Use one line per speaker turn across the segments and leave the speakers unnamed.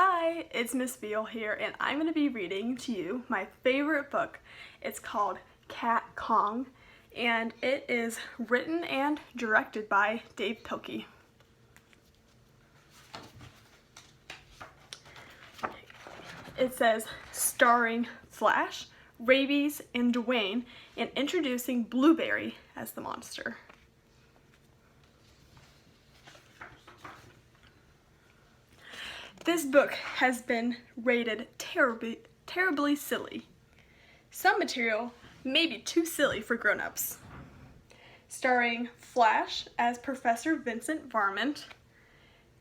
Hi, it's Miss Veal here, and I'm going to be reading to you my favorite book. It's called Cat Kong, and it is written and directed by Dav Pilkey. It says, starring Flash, Rabies, and Dwayne, and introducing Blueberry as the monster. This book has been rated terribly silly. Some material may be too silly for grown-ups. Starring Flash as Professor Vincent Varmint,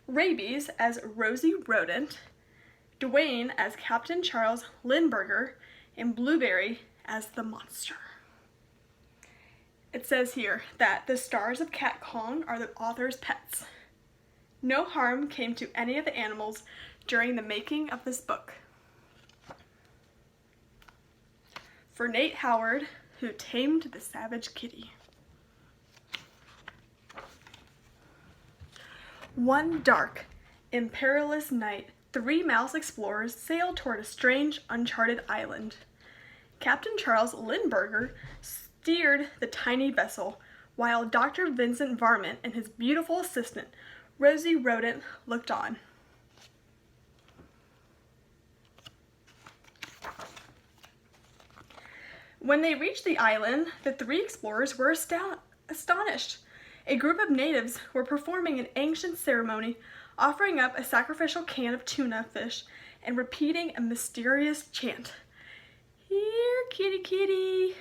Rabies as Rosie Rodent, Dwayne as Captain Charles Lindbergh, and Blueberry as the monster. It says here that the stars of Cat Kong are the author's pets. No harm came to any of the animals during the making of this book. For Nate Howard, who tamed the savage kitty. One dark and perilous night, 3 mouse explorers sailed toward a strange, uncharted island. Captain Charles Lindbergh steered the tiny vessel, while Dr. Vincent Varmint and his beautiful assistant, Rosie Rodent, looked on. When they reached the island, the 3 explorers were astonished. A group of natives were performing an ancient ceremony, offering up a sacrificial can of tuna fish and repeating a mysterious chant. Here, kitty, kitty.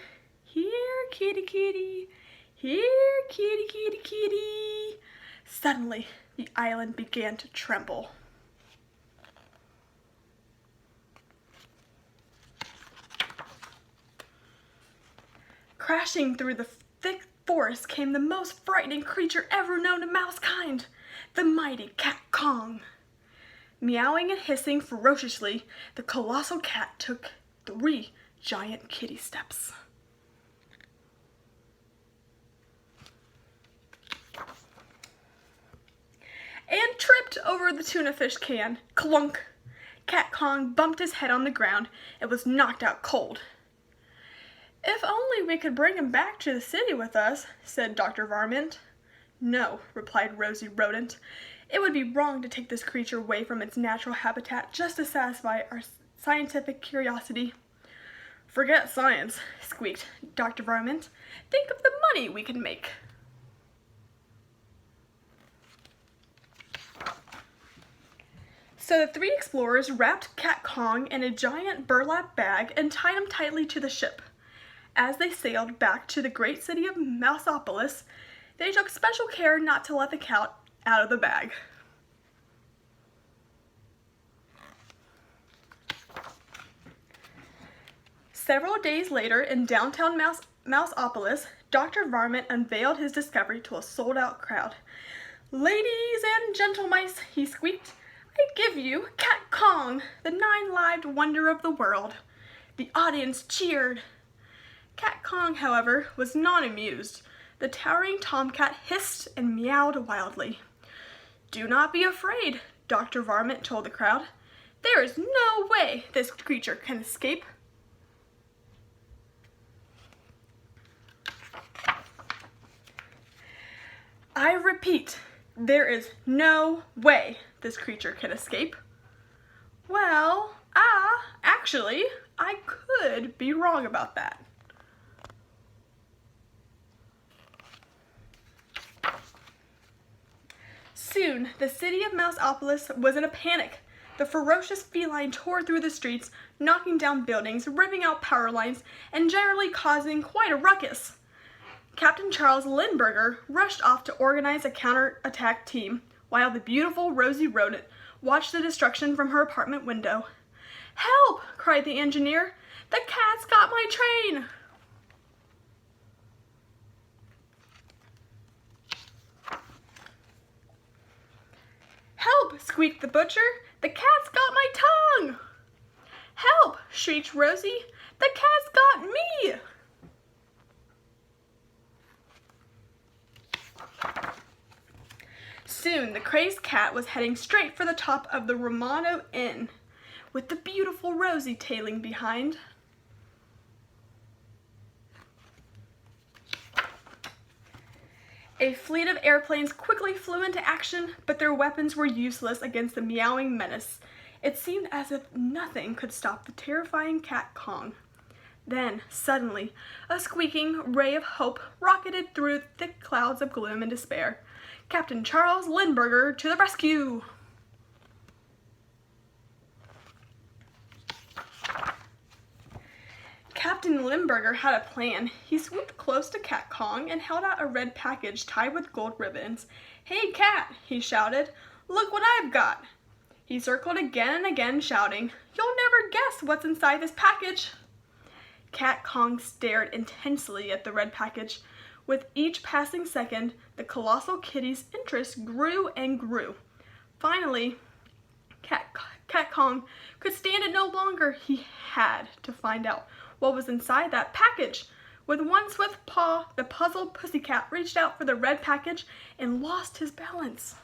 Here, kitty, kitty. Here, kitty, kitty, kitty. Suddenly, the island began to tremble. Crashing through the thick forest came the most frightening creature ever known to mousekind, the mighty Cat Kong. Meowing and hissing ferociously, the colossal cat took 3 giant kitty steps. And tripped over the tuna fish can. Clunk! Cat Kong bumped his head on the ground and was knocked out cold. If only we could bring him back to the city with us, said Dr. Varmint. No, replied Rosie Rodent. It would be wrong to take this creature away from its natural habitat just to satisfy our scientific curiosity. Forget science, squeaked Dr. Varmint. Think of the money we can make. So the 3 explorers wrapped Cat Kong in a giant burlap bag and tied him tightly to the ship. As they sailed back to the great city of Mouseopolis, they took special care not to let the cat out of the bag. Several days later, in downtown Mouseopolis, Dr. Varmint unveiled his discovery to a sold-out crowd. Ladies and gentlemice, he squeaked, I give you Cat Kong, the 9-lived wonder of the world. The audience cheered. Cat Kong, however, was not amused. The towering tomcat hissed and meowed wildly. Do not be afraid, Dr. Varmint told the crowd. There is no way this creature can escape. I repeat, there is no way this creature can escape. Well, actually, I could be wrong about that. Soon, the city of Mouseopolis was in a panic. The ferocious feline tore through the streets, knocking down buildings, ripping out power lines, and generally causing quite a ruckus. Captain Charles Lindbergh rushed off to organize a counterattack team, while the beautiful Rosie Rodent watched the destruction from her apartment window. Help! Cried the engineer. The cat's got my train! Help! Squeaked the butcher. The cat's got my tongue! Help! Shrieked Rosie. The cat's got me! Soon the crazed cat was heading straight for the top of the Romano Inn, with the beautiful Rosie tailing behind. A fleet of airplanes quickly flew into action, but their weapons were useless against the meowing menace. It seemed as if nothing could stop the terrifying cat Kong. Then, suddenly, a squeaking ray of hope rocketed through thick clouds of gloom and despair. Captain Charles Lindbergh to the rescue! Captain Limburger had a plan. He swooped close to Cat Kong and held out a red package tied with gold ribbons. "Hey, Cat," he shouted, "look what I've got." He circled again and again, shouting, "You'll never guess what's inside this package." Cat Kong stared intensely at the red package. With each passing second, the colossal kitty's interest grew and grew. Finally, Cat Kong could stand it no longer. He had to find out what was inside that package. With one swift paw, the puzzled pussycat reached out for the red package and lost his balance.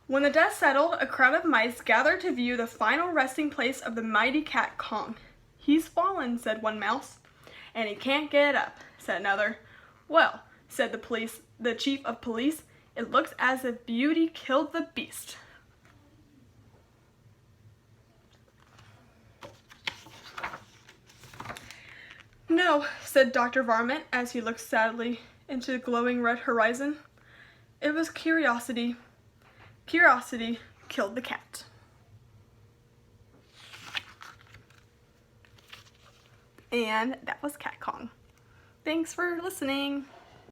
When the dust settled, a crowd of mice gathered to view the final resting place of the mighty Cat Kong. "He's fallen," said one mouse. "And he can't get up," said another. "Well," said the chief of police, "it looks as if beauty killed the beast." "No," said Dr. Varmint as he looked sadly into the glowing red horizon. "It was curiosity. Curiosity killed the cat." And that was Cat Kong. Thanks for listening.